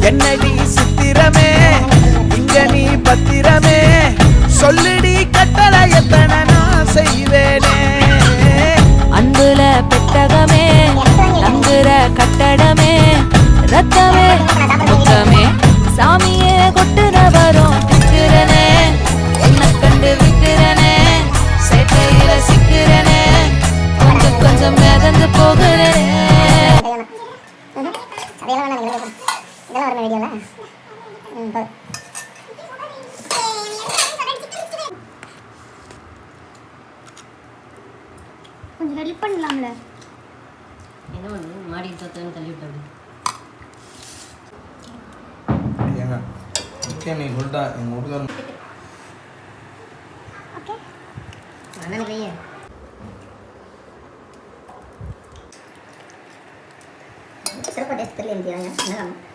என்னடி சித்திரமே இங்க நீ பத்திரமே சொல்லுடி கட்டளை எத்தனை நான் செய்வேனே அன்புல பெட்டகமே தங்குற கட்டடமே ரத்தமே முத்தமே சாமியே கொட்டுன வரும் திக்கிறனே உன்னை கண்டு விக்கிறனே சேட்டையில சிக்கிறனே கொஞ்சம் கொஞ்சம் மிதந்து போகிறேன் கொஞ்சம் ஹெல்ப் பண்ணலாம்ல என்ன ஒன்று மாடி தோத்தன்னு தள்ளி விட்டாங்க ஏங்க ஓகே நீ சொல்லிட்டா எங்கள் வீட்டுக்காரன் ஓகே அண்ணன் கையே சிறப்பாக டேஸ்ட் தெரியல எனக்கு